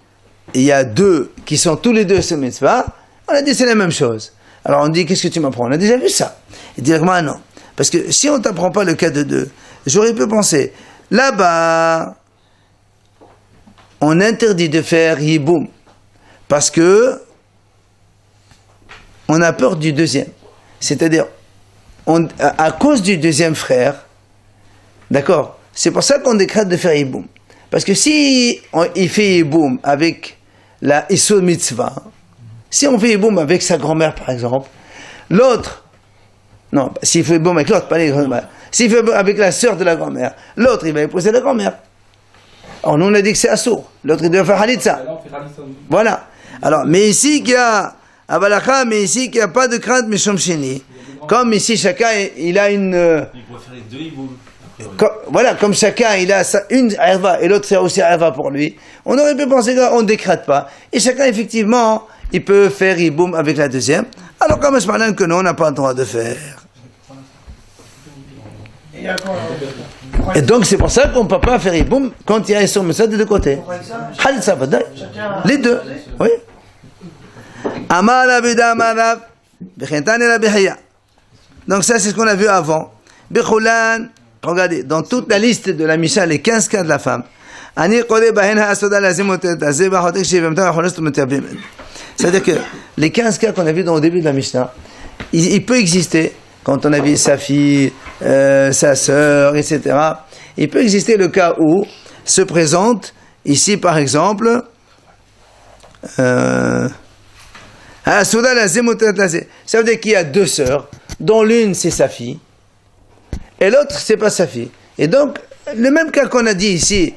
A: il y a 2 qui sont tous les deux Issou Mitzvah, on a dit c'est la même chose. Alors on dit qu'est-ce que tu m'apprends? On a déjà vu ça. Et directement non. Parce que si on ne t'apprend pas le cas de 2, j'aurais pu penser, là-bas, on interdit de faire Yiboum. Parce que on a peur du deuxième. C'est-à-dire, à cause du deuxième frère, d'accord, c'est pour ça qu'on décrète de faire Yiboum. Parce que si il fait Yiboum avec la Issou Mitzvah, si on fait Iboum avec sa grand-mère, par exemple, l'autre, non, s'il fait Iboum avec l'autre, pas les grand-mères, s'il fait Iboum avec la sœur de la grand-mère, l'autre, il va épouser la grand-mère. Alors, nous, on a dit que c'est assourd. L'autre, il doit faire Halitza. Voilà. Alors, mais ici, qu'il y a, Abalacha, mais ici, qu'il n'y a pas de crainte, mais Shomshini. Comme ici, chacun, il a une,
E: Il pourrait faire les deux Iboum.
A: voilà, comme chacun, il a une Herva et l'autre, c'est aussi Herva pour lui. On aurait pu penser qu'on ne décrète pas. Et chacun, effectivement, il peut faire Iboum avec la deuxième. Alors, comme je parle que nous, on n'a pas le droit de faire.
D: Et y a quoi
A: Et donc c'est pour ça qu'on ne peut pas faire Iboum quand il y a Issur Moussa des deux côtés. Khalitsa, les deux. Oui. Amar Abuda Amarav, Bichintan et la Bihiya. Donc ça c'est ce qu'on a vu avant. Bichulan, regardez, dans toute la liste de la Mishnah, les 15 cas de la femme. C'est-à-dire que les 15 cas qu'on a vus dans le début de la Mishnah, il peut exister, quand on a vu sa fille, sa sœur, etc., il peut exister le cas où se présente, ici par exemple, ça veut dire qu'il y a deux sœurs, dont l'une c'est sa fille, et l'autre c'est pas sa fille. Et donc, le même cas qu'on a dit ici,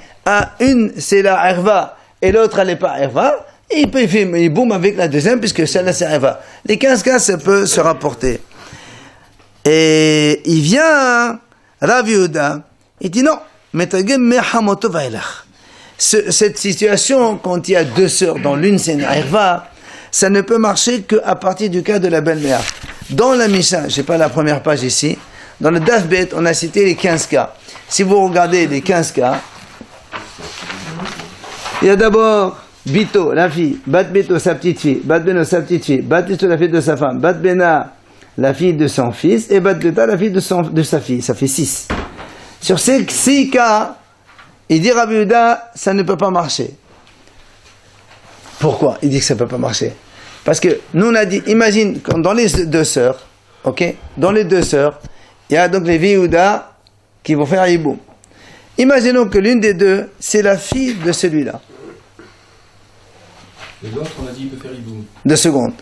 A: une c'est la Herva, et l'autre elle n'est pas Herva, et il peut faire Iboum avec la deuxième, puisque celle-là c'est Herva. Les 15 cas, ça peut se rapporter. Et il vient, Rav Yehuda, il dit non, cette situation, quand il y a deux sœurs, dont l'une c'est une Herva, ça ne peut marcher qu'à partir du cas de la belle-mère. Dans la Mishnah, je n'ai pas la première page ici, dans le Daf Bet, on a cité les 15 cas. Si vous regardez les 15 cas, il y a d'abord Bito, la fille, Bat Bito, sa petite fille, Bat Beno, sa petite fille, Bat Bito, la fille de sa femme, Bat Bena, la fille de son fils, et Bat Beta, la fille de sa fille. Ça fait 6. Sur ces 6 cas, il dit Rabbi Yehuda, ça ne peut pas marcher. Pourquoi il dit que ça ne peut pas marcher? Parce que nous on a dit, imagine, dans les deux sœurs, ok, dans les deux sœurs, il y a donc les Yehuda qui vont faire Iboum. Imaginons que l'une des deux, c'est la fille de celui-là.
C: Et l'autre, on a dit il peut faire Iboum.
A: 2 secondes.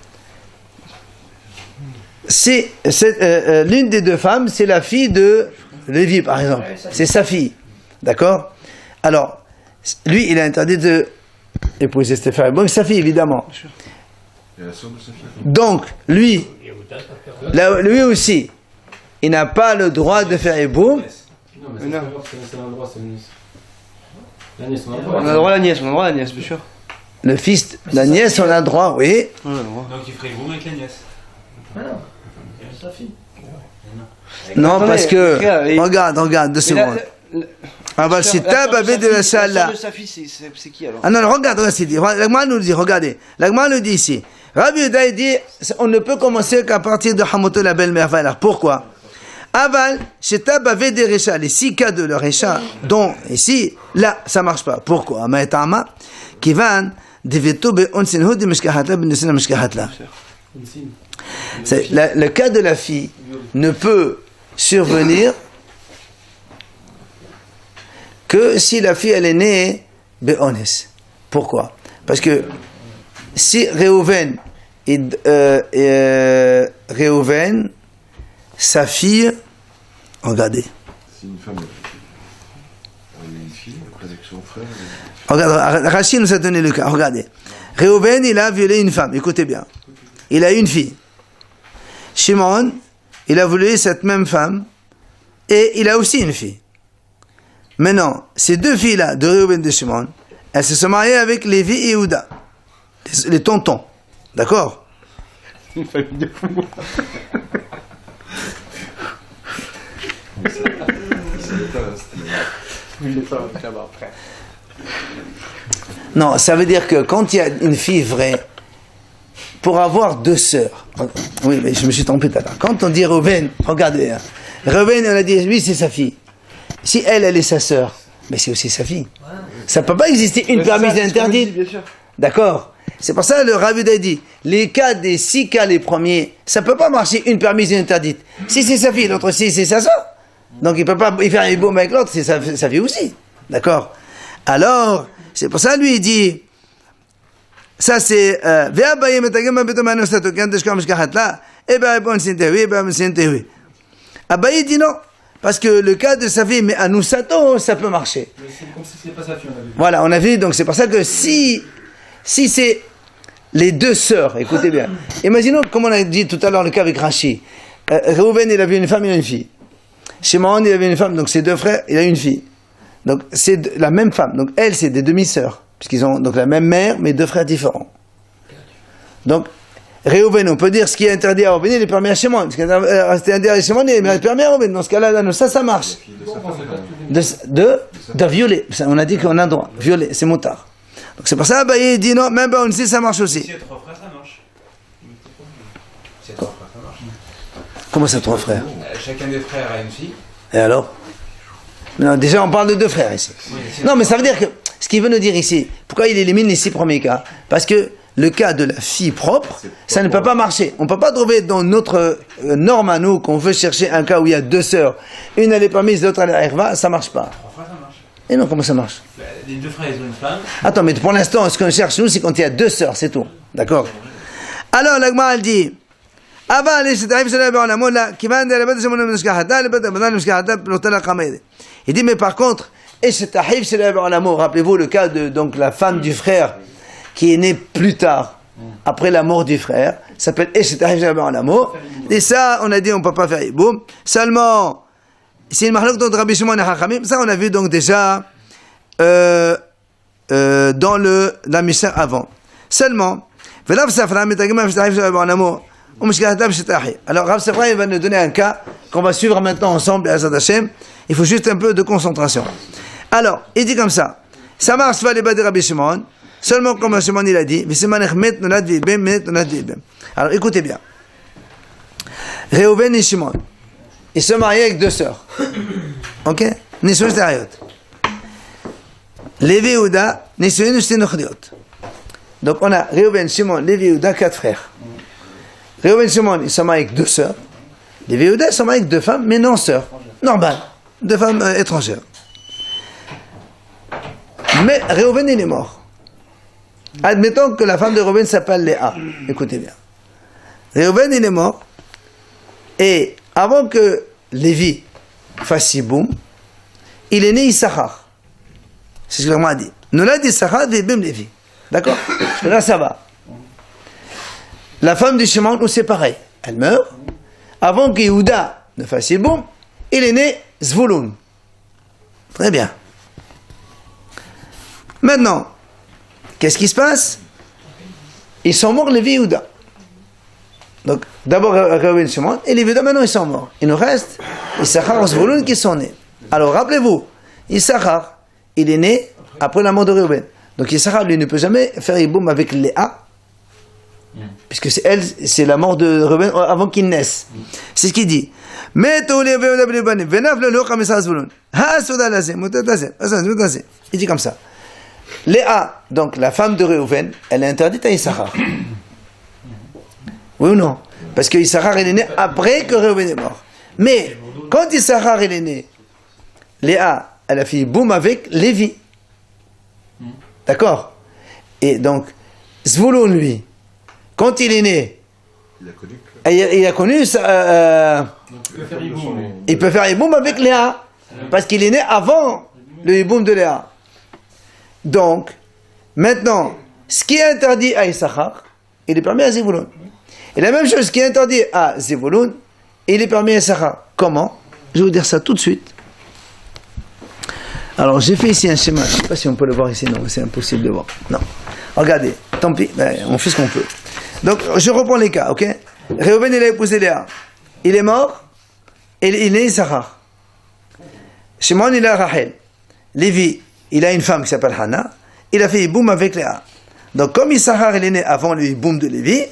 A: L'une des deux femmes, c'est la fille de Lévi, par exemple. C'est sa fille. D'accord? Alors, lui, il a interdit de épouser Stéphane. Bon, sa fille, évidemment. Donc, lui aussi, il n'a pas le droit de faire Iboum.
C: Non, mais c'est un droit, c'est une nièce. La nièce, on a le droit.
B: On a le droit à la nièce, bien sûr.
A: Le fils, la nièce, on a le droit, oui.
B: On a le droit.
F: Donc il ferait Iboum avec la nièce.
D: Ah non, c'est sa fille.
A: Non,
B: Attendez,
A: parce que,
B: regarde,
A: regarde, 2 secondes. Ah bah, si t'as bavé de la salle là.
B: sa fille, c'est qui alors?
A: Ah non, regarde, c'est dit. L'Agma nous dit, regardez. L'Agma nous dit ici. Rabbi Yehuda dit, on ne peut commencer qu'à partir de Hamoto, la belle-mère. Alors, pourquoi? Aval, Sheta bavé des Récha, les 6 cas de leur Récha, dont ici, là, ça marche pas. Pourquoi? Maïtama, Kivan, Deveto be onsinhu de Mishkahatla, ben Nesina Mishkahatla. Le cas de la fille ne peut survenir que si la fille elle est née be'ones. Pourquoi? Parce que si Réhouven, sa fille, regardez.
E: C'est une femme. Elle a une fille, après avec son frère.
A: Regarde, Rachid nous a donné le cas. Regardez. Réhouven, il a violé une femme. Écoutez bien. Il a une fille. Shimon, il a violé cette même femme. Et il a aussi une fille. Maintenant, ces 2 filles-là, de Réhouven et de Shimon, elles se sont mariées avec Lévi et Yehuda. Les tontons. D'accord?
B: Une famille de fous.
A: Non, ça veut dire que quand il y a une fille vraie, pour avoir 2 sœurs, oui, mais je me suis trompé tout à l'heure. Quand on dit Reuven, regardez, hein. Reuven, on a dit, lui, c'est sa fille. Si elle est sa sœur, mais c'est aussi sa fille. Ça ne peut pas exister une permise interdite. D'accord? C'est pour ça que le Rav Yehuda dit, les cas des 6 cas les premiers, ça ne peut pas marcher une permise interdite. Si c'est sa fille, l'autre si c'est sa sœur. Donc il ne peut pas y faire un Iboum avec l'autre, c'est sa fille aussi. D'accord? Alors, c'est pour ça lui il dit, ça c'est, Abaye dit non. Parce que le cas de sa fille, mais à Noussato, ça peut marcher.
C: Mais c'est comme si c'était pas sa fille, on a vu.
A: Voilà, on a vu, donc c'est pour ça que si c'est les 2 sœurs, écoutez bien, imaginons, comme on a dit tout à l'heure, le cas avec Rachi, Réhouven, il avait une femme, il a une fille. Shimon, il avait une femme, donc ses 2 frères, il a une fille. Donc c'est la même femme, donc elle, c'est des demi-sœurs, puisqu'ils ont donc la même mère, mais 2 frères différents. Donc, Réhouven, on peut dire ce qui est interdit à Réhouven, il est permis à Shimon. Ce qui est interdit à Shimon, il est permis à Réhouven. Dans ce cas-là, ça marche. De violer. On a dit qu'on a le droit. Violer, c'est moutard. Donc c'est pour ça, il dit non, même on sait, ça marche aussi.
C: Si il y a 3 frères, ça marche. Si il y a 3 frères, ça marche.
A: Comment ça, 3 frères?
C: Chacun des frères a une fille.
A: Et alors? Non, déjà, on parle de 2 frères ici. Non, mais ça veut dire que, ce qu'il veut nous dire ici, pourquoi il élimine les 6 premiers cas? Parce que le cas de la fille propre, ça ne peut pas marcher. On ne peut pas trouver dans notre norme à nous qu'on veut chercher un cas où il y a 2 sœurs. Une elle est permise, l'autre elle est herva, ça ne marche pas.
C: 3 frères, ça marche.
A: Et non, comment ça marche?
C: Les 2 frères, ils ont une femme.
A: Attends, mais pour l'instant, ce qu'on cherche nous, c'est quand il y a 2 sœurs, c'est tout. D'accord? Alors, l'Agma, elle dit, il dit, mais par contre, rappelez-vous le cas de donc, la femme du frère qui est née plus tard, après la mort du frère, s'appelle et ça, on a dit, on ne peut pas faire Yiboum. Seulement, c'est une marloque entre Rabbi Shimon et Chachamim. Ça, on a vu donc déjà dans la Mishnah avant. Seulement, alors Rav Safra il va nous donner un cas qu'on va suivre maintenant ensemble. Il faut juste un peu de concentration. Alors, il dit comme ça. Ça marche pas les bas de Rabbi Shimon. Seulement comme Shimon il a dit. Alors écoutez bien. Réhouven et Shimon. Ils se marient avec 2 sœurs. Ok? Nishouin Shtariot. Lévi Yehuda, Nishouin Shtinochdiot. Donc on a Réhouven, Shimon, Lévi Yehuda, 4 frères. Réhouven et Shimon, ils se marient avec 2 sœurs. Lévi Yehuda, ils se marient avec 2 femmes, mais non sœurs. Normal. 2 femmes étrangères. Mais Réhouven, il est mort. Admettons que la femme de Réhouven s'appelle Léa. Écoutez bien. Réhouven, il est mort. Et avant que Lévi fasse Yiboum, il est né Issachar. C'est ce que l'Agma a dit. Nolad Issachar v'ibim Lévi. D'accord? Là, ça va. La femme de Shimon, c'est pareil. Elle meurt. Avant que Yehuda ne fasse Yiboum, il est né Zvouloun. Très bien. Maintenant, qu'est-ce qui se passe? Ils sont morts, Lévi et Yehuda. Donc, d'abord, Réhouven et Shimon, et les Yehuda, maintenant, ils sont morts. Il nous reste Issachar et Zvouloun qui sont nés. Alors, rappelez-vous, Issachar, il est né après la mort de Réhouven. Donc, Issachar, lui, ne peut jamais faire Yiboum avec Léa, puisque c'est la mort de Réhouven avant qu'il naisse. C'est ce qu'il dit. Il dit comme ça. Léa, donc la femme de Réhouven, elle est interdite à Issachar. Oui ou non? Parce que Issachar, il est né après que Réhouven est mort. Mais, quand Issachar, il est né, Léa, elle a fait boum avec Lévi. D'accord? Et donc, Zvouloun, lui, quand il est né, il a connu il peut faire Yiboum avec Léa. Parce qu'il est né avant le Yiboum de Léa. Donc, maintenant, ce qui est interdit à Issachar, il est permis à Zvouloun. Et la même chose, ce qui est interdit à Zvouloun, il est permis à Issachar. Comment? Je vais vous dire ça tout de suite. Alors, j'ai fait ici un schéma. Je ne sais pas si on peut le voir ici. Non, c'est impossible de voir. Non. Regardez, tant pis, on fait ce qu'on peut. Donc, je reprends les cas, ok? Réhouven, il a épousé Léa. Il est mort, et il est Issachar. Shimon, il a Rachel. Lévi, il a une femme qui s'appelle Hana. Il a fait Yiboum avec Léa. Donc, comme Issachar, il est né avant le Yiboum de Lévi,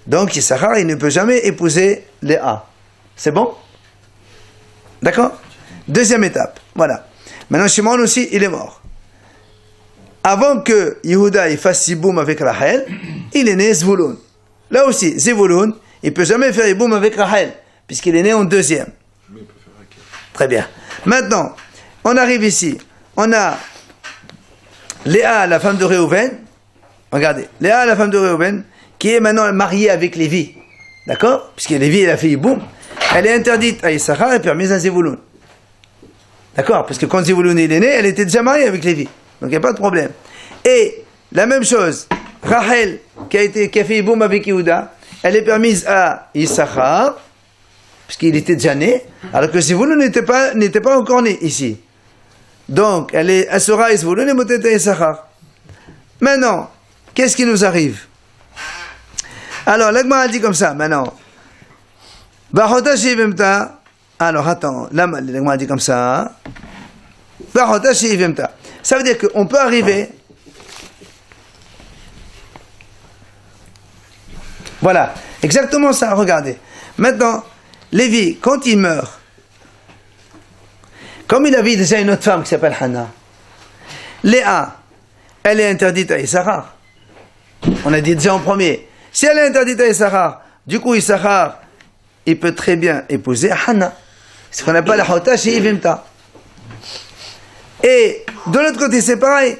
A: donc Issachar, il ne peut jamais épouser Léa. C'est bon? D'accord? Deuxième étape. Voilà. Maintenant, Shimon aussi, il est mort. Avant que Yehuda fasse Yiboum avec Rachel, il est né Zvouloun. Là aussi, Zvouloun, il ne peut jamais faire Yiboum avec Rachel, puisqu'il est né en deuxième. Très bien. Maintenant, on arrive ici. On a Léa, la femme de Réhouven. Regardez, Léa, la femme de Réhouven, qui est maintenant mariée avec Lévi. D'accord? Puisque Lévi, il a fait Yiboum. Elle est interdite à Issachar et permise à Zvouloun. D'accord? Parce que quand Zvouloun est né, elle était déjà mariée avec Lévi. Donc il n'y a pas de problème. Et la même chose, Rachel, qui a fait Yiboum avec Yehuda, elle est permise à Issachar, puisqu'il était déjà né, alors que Zvouloun n'était pas encore né ici. Donc, elle sera Zvouloun et Motet à Issachar. Maintenant, qu'est-ce qui nous arrive? Alors, l'Agma a dit comme ça, maintenant. Bahota shivimta. Alors, attends, l'Agma a dit comme ça. Bahota shivimta. Ça veut dire qu'on peut arriver. Voilà, exactement ça, regardez. Maintenant, Lévi, quand il meurt, comme il avait déjà une autre femme qui s'appelle Hannah, Léa, elle est interdite à Issachar. On a dit déjà en premier. Si elle est interdite à Issachar, du coup Issachar, il peut très bien épouser Hannah. Ce qu'on appelle la Hota chez Ivimta. Et de l'autre côté, c'est pareil.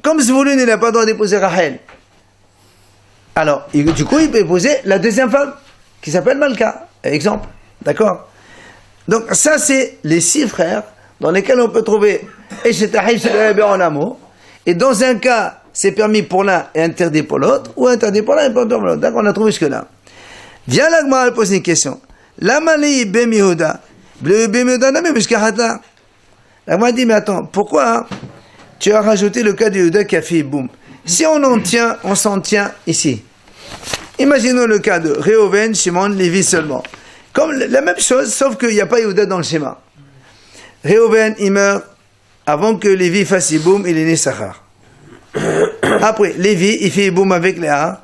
A: Comme Zvouloun, il n'a pas le droit d'épouser Rachel. Alors, du coup, il peut épouser la deuxième femme, qui s'appelle Malka, exemple. D'accord? Donc, ça, c'est les 6 frères dans lesquels on peut trouver Eshetahib en amour. Et dans un cas, c'est permis pour l'un et interdit pour l'autre, ou interdit pour l'un et interdit pour l'autre. D'accord, on a trouvé jusque-là. Viens là, Gmara pose une question. L'Amali Bem Yehuda, le Bem Yehuda n'a même jusqu'à Hata. La Gmara dit, mais attends, pourquoi tu as rajouté le cas de Yehuda qui a fait boum? Si on s'en tient ici. Imaginons le cas de Réhouven, Shimon, Lévi seulement. Comme la même chose, sauf qu'il n'y a pas Yehuda dans le schéma. Réhouven, il meurt avant que Lévi fasse boum, il est né Sachar. Après, Lévi, il fait boum avec Léa.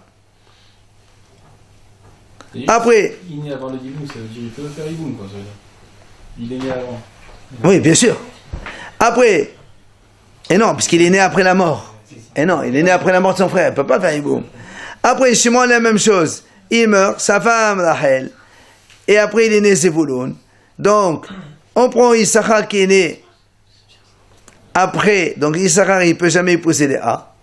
A: Après.
C: Il est né avant le Yiboum, ça veut dire qu'il peut faire Yiboum, quoi, ça veut dire. Il est né avant.
A: Oui, bien sûr. Après. Et non, puisqu'il est né après la mort. Et non, il est né après la mort de son frère, il ne peut pas faire Yiboum. Après, Shimon, la même chose. Il meurt, sa femme, Rachel. Et après, il est né Zevouloun. Donc, on prend Issachar qui est né après. Donc, Issachar, il ne peut jamais épouser Léa.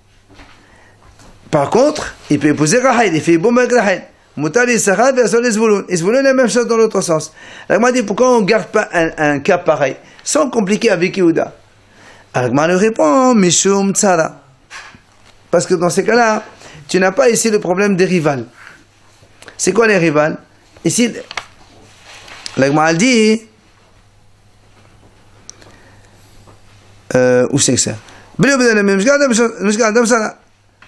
A: Par contre, il peut épouser Rachel. Il fait Yiboum avec Rachel. Moutal Issachar versus les Zvouloun. Et Zvouloun, la même chose dans l'autre sens. Alors, moi, dit, pourquoi on ne garde pas un cas pareil, sans compliquer avec Yehuda? Alors, moi, lui répond, Mishum Tzara. Parce que dans ces cas-là, tu n'as pas ici le problème des rivales. C'est quoi les rivales? Ici, l'Agma dit, où c'est que ça?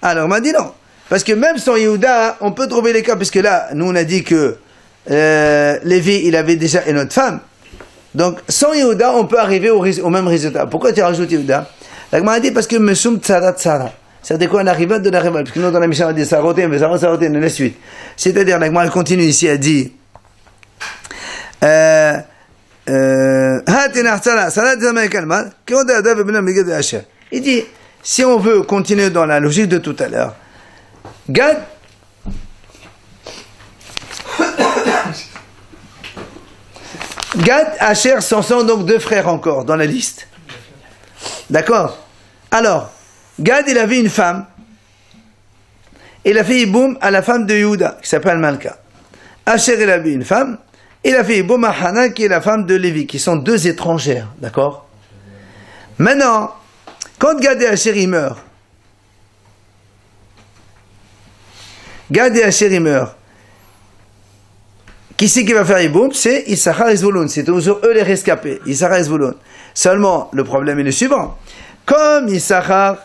A: Alors, on m'a dit non. Parce que même sans Yehuda, on peut trouver les cas, puisque là, nous on a dit que Lévi, il avait déjà une autre femme. Donc, sans Yehuda, on peut arriver au même résultat. Pourquoi tu rajoutes Yehuda? L'Agma a dit parce que Meshum Tzara Tzara. C'est-à-dire quoi, un arrival de la rival? Parce que nous, dans la mission, on a dit Saroté, mais Saroté, on la suite. C'est-à-dire, l'Agma, elle continue ici, elle dit il dit, si on veut continuer dans la logique de tout à l'heure, Gad Asher sont donc 2 frères encore dans la liste. D'accord? Alors, Gad, il avait une femme. Il a fait Yiboum à la femme de Yehuda, qui s'appelle Malka. Asher, il avait une femme. Il a fait Yiboum à Hannah, qui est la femme de Lévi, qui sont 2 étrangères. D'accord? Maintenant, quand Gad et Asher, ils meurent, Gad et Asher, ils meurent. Qui c'est qui va faire Yiboum? C'est Issachar et Zvouloun. C'est toujours eux les rescapés. Issachar et Zvouloun. Seulement, le problème est le suivant. Comme Issachar,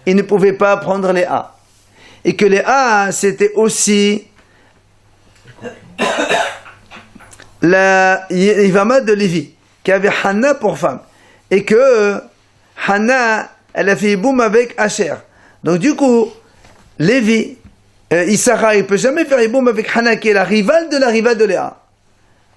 A: il ne pouvait pas prendre les A. Et que les A, c'était aussi la Yivama de Lévi, qui avait Hannah pour femme. Et que Hannah, elle a fait Yiboum avec Asher. Donc du coup, Lévi, Issachar, il ne peut jamais faire Yiboum avec Hannah, qui est la rivale de Léa.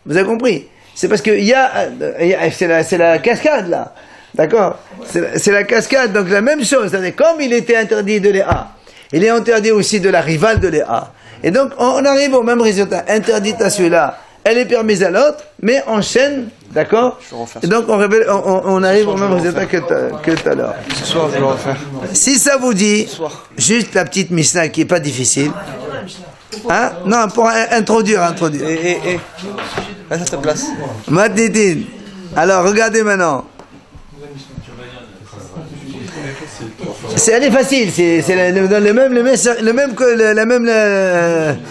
A: Vous avez compris? C'est parce que c'est la cascade là. D'accord? C'est la cascade, donc la même chose. Comme il était interdit de Léa, il est interdit aussi de la rivale de Léa. Et donc on arrive au même résultat. Interdite à celui-là, elle est permise à l'autre, mais en chaîne, d'accord? Et donc on arrive au même résultat que tout à l'heure.
B: Ce soir, je vais le refaire.
A: Si ça vous dit, juste la petite Mishnah qui n'est pas difficile. Hein? Non, pour introduire.
B: Reste à ta place.
A: Matidine. Alors, regardez maintenant. Elle est facile, c'est la même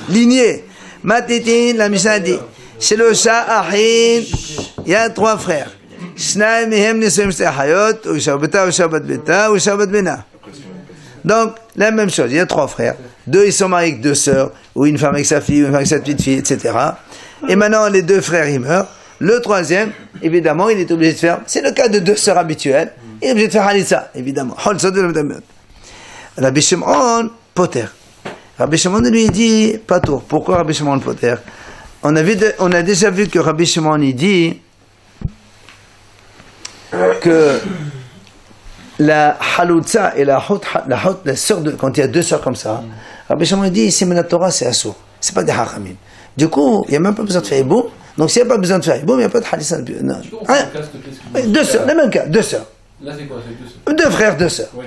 A: lignée. Matidine, la Mishnah dit, chez le Sha'ahin, il y a 3 frères. Shnaim mehem nesuim sehayot, ou Shabbat beta, ou Shabbat bena. Donc, la même chose, il y a 3 frères. 2, ils sont mariés avec 2 sœurs, ou une femme avec sa fille, ou une femme avec sa petite fille, etc. Et maintenant, les 2 frères, ils meurent. Le 3e, évidemment, il est obligé de faire, c'est le cas de 2 sœurs habituelles, il est obligé de faire Halitza, évidemment. Rabbi Shimon, Poter. Rabbi Shimon lui dit, pas tour. Pourquoi Rabbi Shimon Poter? On a déjà vu que Rabbi Shimon il dit que la halutza et la sœur de, quand il y a 2 sœurs comme ça, Rabbi Shimon dit, c'est la Torah, c'est assour. C'est pas des hachamim. Du coup, il n'y a même pas besoin de faire hiboum. Donc s'il n'y a pas besoin de faire hiboum, il n'y a pas de halitza. Non. 2 sœurs, le même cas, 2 sœurs.
C: Là, c'est quoi? C'est
A: 2 frères, 2 sœurs.
C: Oui.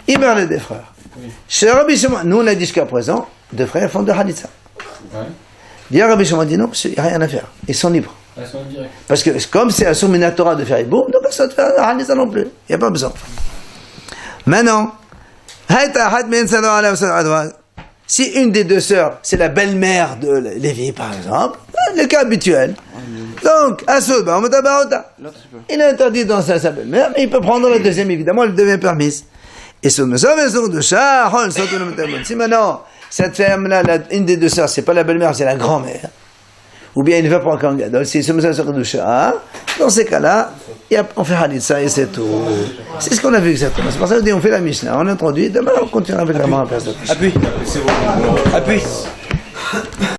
A: Ils meurent les 2 frères.
C: Oui.
A: Chez Rabbi Shimon, nous on a dit jusqu'à présent, 2 frères font de halitza.
C: Ouais.
A: Hier, Rabbi Shimon dit non, il n'y a rien à faire. Ils sont libres.
C: Elles sont directes.
A: Parce que comme c'est assour minatora de faire hiboum, donc ça ne fait halitza non plus. Il n'y a pas besoin. Maintenant, si une des 2 sœurs, c'est la belle-mère de Lévi, par exemple, le cas habituel. Donc, il est interdit dans sa belle-mère, mais il peut prendre la deuxième, évidemment, elle devient permise. Et si maintenant, cette femme-là, une des 2 sœurs, c'est pas la belle-mère, c'est la grand-mère, ou bien il va prendre un gadol, c'est dans ces cas-là, on fait Halitza et c'est tout. C'est ce qu'on a vu exactement. C'est pour ça que on fait la Mishnah, on introduit, demain on continue avec la main à place de
B: Appuie. Appuie.